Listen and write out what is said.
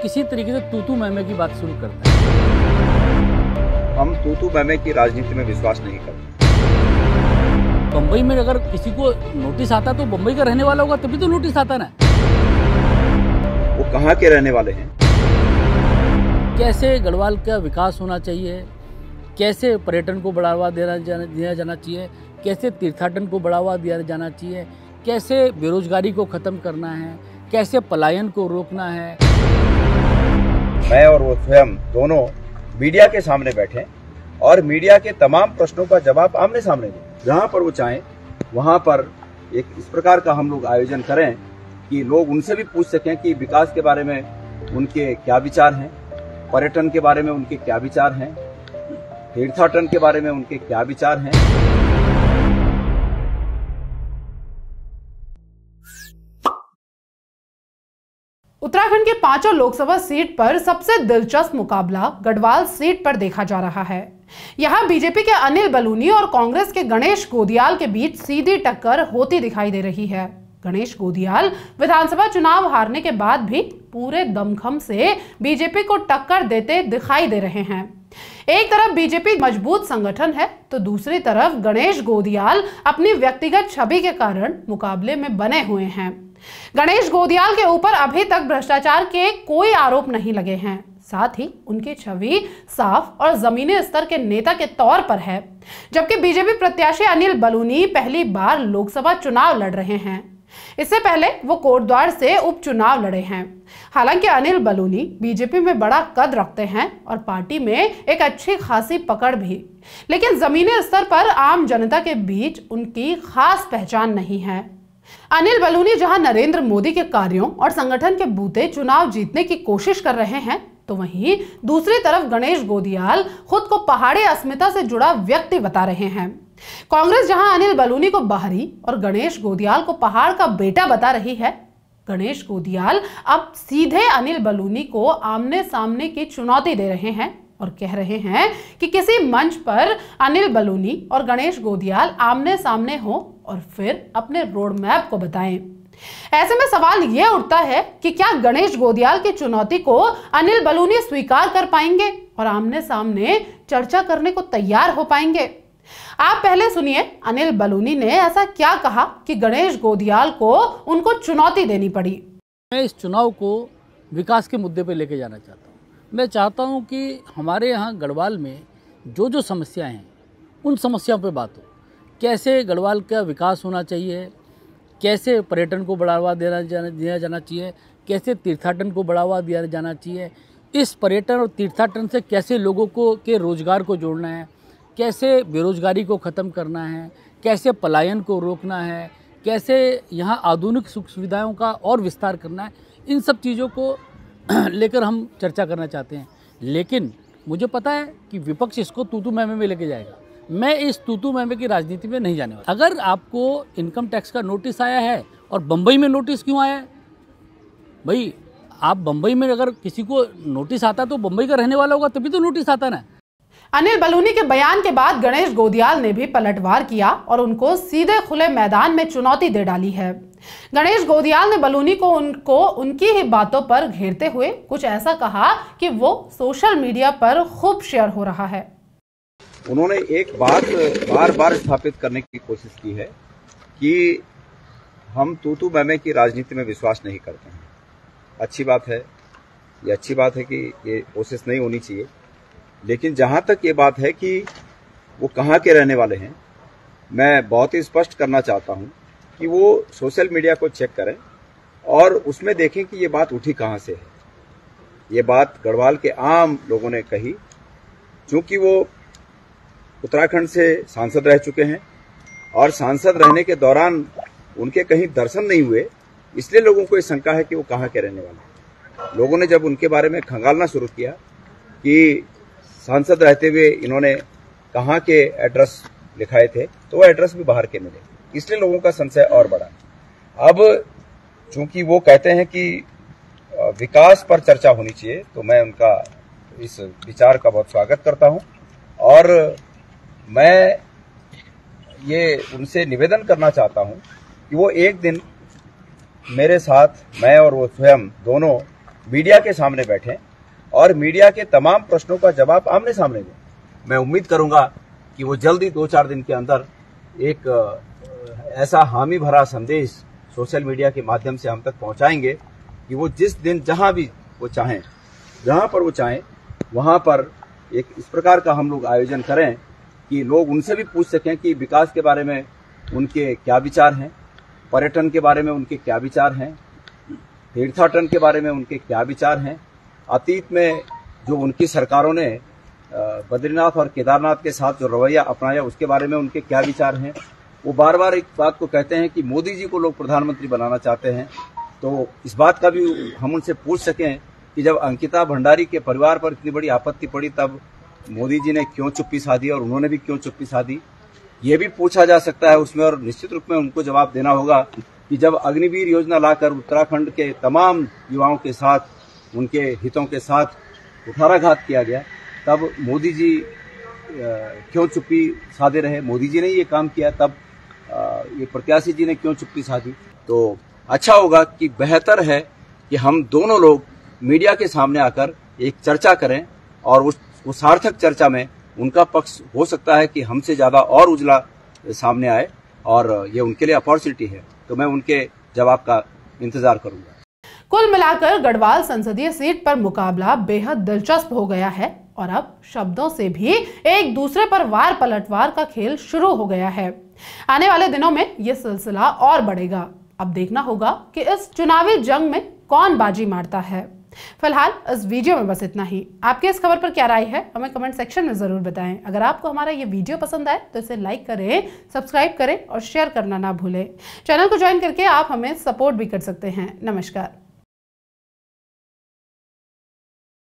किसी तरीके से तू मैमे की बात शुरू करता है। हम तू मैमे की राजनीति में विश्वास नहीं करते। बम्बई में अगर किसी को नोटिस आता तो बम्बई का रहने वाला होगा तभी तो नोटिस आता ना। वो कहाँ के रहने वाले हैं? कैसे गढ़वाल का विकास होना चाहिए, कैसे पर्यटन को बढ़ावा दिया जाना चाहिए, कैसे तीर्थाटन को बढ़ावा दिया जाना चाहिए, कैसे बेरोजगारी को ख़त्म करना है, कैसे पलायन को रोकना है। मैं और वो स्वयं दोनों मीडिया के सामने बैठे और मीडिया के तमाम प्रश्नों का जवाब आमने सामने दें। जहाँ पर वो चाहें वहाँ पर एक इस प्रकार का हम लोग आयोजन करें कि लोग उनसे भी पूछ सकें कि विकास के बारे में उनके क्या विचार हैं, पर्यटन के बारे में उनके क्या विचार हैं, तीर्थाटन के बारे में उनके क्या विचार हैं। उत्तराखंड के पांचों लोकसभा सीट पर सबसे दिलचस्प मुकाबला गढ़वाल सीट पर देखा जा रहा है। यहां बीजेपी के अनिल बलूनी और कांग्रेस के गणेश गोदियाल के बीच सीधी टक्कर होती दिखाई दे रही है। गणेश गोदियाल विधानसभा चुनाव हारने के बाद भी पूरे दमखम से बीजेपी को टक्कर देते दिखाई दे रहे हैं। एक तरफ बीजेपी मजबूत संगठन है तो दूसरी तरफ गणेश गोदियाल अपनी व्यक्तिगत छवि के कारण मुकाबले में बने हुए हैं। गणेश गोदियाल के ऊपर अभी तक भ्रष्टाचार के कोई आरोप नहीं लगे हैं, साथ ही उनकी छवि साफ और जमीनी स्तर के नेता के तौर पर है, जबकि बीजेपी प्रत्याशी अनिल बलूनी पहली बार लोकसभा चुनाव लड़ रहे हैं। इससे पहले वो कोटद्वार से उपचुनाव लड़े हैं। हालांकि अनिल बलूनी बीजेपी में बड़ा कद रखते हैं और पार्टी में एक अच्छी खासी पकड़ भी, लेकिन जमीनी स्तर पर आम जनता के बीच उनकी खास पहचान नहीं है। अनिल बलूनी जहां नरेंद्र मोदी के कार्यों और संगठन के बूते चुनाव जीतने की कोशिश कर रहे हैं, तो वहीं दूसरी तरफ गणेश गोदियाल खुद को पहाड़ी अस्मिता से जुड़ा व्यक्ति बता रहे हैं। कांग्रेस जहां अनिल बलूनी को बाहरी और गणेश गोदियाल को पहाड़ का बेटा बता रही है, गणेश गोदियाल अब सीधे अनिल बलूनी को आमने सामने की चुनौती दे रहे हैं और कह रहे हैं कि किसी मंच पर अनिल बलूनी और गणेश गोदियाल आमने सामने हो और फिर अपने रोड मैप को बताएं। ऐसे में सवाल यह उठता है कि क्या गणेश गोदियाल की चुनौती को अनिल बलूनी स्वीकार कर पाएंगे और आमने सामने चर्चा करने को तैयार हो पाएंगे? आप पहले सुनिए अनिल बलूनी ने ऐसा क्या कहा कि गणेश गोदियाल को उनको चुनौती देनी पड़ी। मैं इस चुनाव को विकास के मुद्दे पर लेके जाना चाहता हूँ। मैं चाहता हूँ कि हमारे यहाँ गढ़वाल में जो जो समस्याएं हैं उन समस्याओं पे बात हो। कैसे गढ़वाल का विकास होना चाहिए, कैसे पर्यटन को बढ़ावा दिया जाना चाहिए, कैसे तीर्थाटन को बढ़ावा दिया जाना चाहिए, इस पर्यटन और तीर्थाटन से कैसे लोगों को के रोज़गार को जोड़ना है, कैसे बेरोजगारी को ख़त्म करना है, कैसे पलायन को रोकना है, कैसे यहाँ आधुनिक सुख सुविधाओं का और विस्तार करना है, इन सब चीज़ों को लेकर हम चर्चा करना चाहते हैं। लेकिन मुझे पता है कि विपक्ष इसको तू मैमे में लेके जाएगा। मैं इस तू मैमे की राजनीति में नहीं जाने वाला। अगर आपको इनकम टैक्स का नोटिस आया है और बम्बई में नोटिस क्यों आया है? भाई आप बम्बई में अगर किसी को नोटिस आता तो बम्बई का रहने वाला होगा तभी तो नोटिस आता ना। अनिल बलूनी के बयान के बाद गणेश गोदियाल ने भी पलटवार किया और उनको सीधे खुले मैदान में चुनौती दे डाली है। गणेश गोदियाल ने बलूनी को उनकी ही बातों पर घेरते हुए कुछ ऐसा कहा कि वो सोशल मीडिया पर खूब शेयर हो रहा है। उन्होंने एक बात बार बार स्थापित करने की कोशिश की है कि हम तू मैमे की राजनीति में विश्वास नहीं करते हैं। अच्छी बात है, ये अच्छी बात है कि ये कोशिश नहीं होनी चाहिए, लेकिन जहां तक ये बात है कि वो कहाँ के रहने वाले हैं, मैं बहुत ही स्पष्ट करना चाहता हूं कि वो सोशल मीडिया को चेक करें और उसमें देखें कि ये बात उठी कहाँ से है। ये बात गढ़वाल के आम लोगों ने कही। चूंकि वो उत्तराखंड से सांसद रह चुके हैं और सांसद रहने के दौरान उनके कहीं दर्शन नहीं हुए, इसलिए लोगों को ये शंका है कि वो कहाँ के रहने वाले हैं। लोगों ने जब उनके बारे में खंगालना शुरू किया कि सांसद रहते हुए इन्होंने कहाँ के एड्रेस लिखाए थे, तो वो एड्रेस भी बाहर के मिले, इसलिए लोगों का संशय और बढ़ा। अब चूंकि वो कहते हैं कि विकास पर चर्चा होनी चाहिए, तो मैं उनका इस विचार का बहुत स्वागत करता हूं और मैं ये उनसे निवेदन करना चाहता हूं कि वो एक दिन मेरे साथ, मैं और वो स्वयं दोनों मीडिया के सामने बैठें और मीडिया के तमाम प्रश्नों का जवाब आमने सामने दें। मैं उम्मीद करूंगा कि वो जल्दी 2-4 दिन के अंदर एक ऐसा हामी भरा संदेश सोशल मीडिया के माध्यम से हम तक पहुंचाएंगे कि वो जिस दिन जहां भी वो चाहें, जहां पर वो चाहें, वहां पर एक इस प्रकार का हम लोग आयोजन करें कि लोग उनसे भी पूछ सकें कि विकास के बारे में उनके क्या विचार हैं, पर्यटन के बारे में उनके क्या विचार हैं, तीर्थाटन के बारे में उनके क्या विचार हैं, अतीत में जो उनकी सरकारों ने बद्रीनाथ और केदारनाथ के साथ जो रवैया अपनाया उसके बारे में उनके क्या विचार हैं। वो बार बार एक बात को कहते हैं कि मोदी जी को लोग प्रधानमंत्री बनाना चाहते हैं, तो इस बात का भी हम उनसे पूछ सकें कि जब अंकिता भंडारी के परिवार पर इतनी बड़ी आपत्ति पड़ी तब मोदी जी ने क्यों चुप्पी साधी और उन्होंने भी क्यों चुप्पी साधी, ये भी पूछा जा सकता है उसमें। और निश्चित रूप में उनको जवाब देना होगा कि जब अग्निवीर योजना लाकर उत्तराखंड के तमाम युवाओं के साथ, उनके हितों के साथ कुठाराघात किया गया, तब मोदी जी क्यों चुप्पी साधे रहे। मोदी जी ने ये काम किया, तब ये प्रत्याशी जी ने क्यों चुप्पी साधी। तो अच्छा होगा कि बेहतर है कि हम दोनों लोग मीडिया के सामने आकर एक चर्चा करें और उस सार्थक चर्चा में उनका पक्ष हो सकता है कि हमसे ज्यादा और उजला सामने आए और ये उनके लिए अपॉर्चुनिटी है। तो मैं उनके जवाब का इंतजार करूंगा। कुल मिलाकर गढ़वाल संसदीय सीट पर मुकाबला बेहद दिलचस्प हो गया है और अब शब्दों से भी एक दूसरे पर वार पलटवार का खेल शुरू हो गया है। आने वाले दिनों में ये सिलसिला और बढ़ेगा। अब देखना होगा कि इस चुनावी जंग में कौन बाजी मारता है। फिलहाल इस वीडियो में बस इतना ही। आपके इस खबर पर क्या राय है हमें कमेंट सेक्शन में जरूर बताएं। अगर आपको हमारा ये वीडियो पसंद आए तो इसे लाइक करें, सब्सक्राइब करें और शेयर करना ना भूलें। चैनल को ज्वाइन करके आप हमें सपोर्ट भी कर सकते हैं। नमस्कार।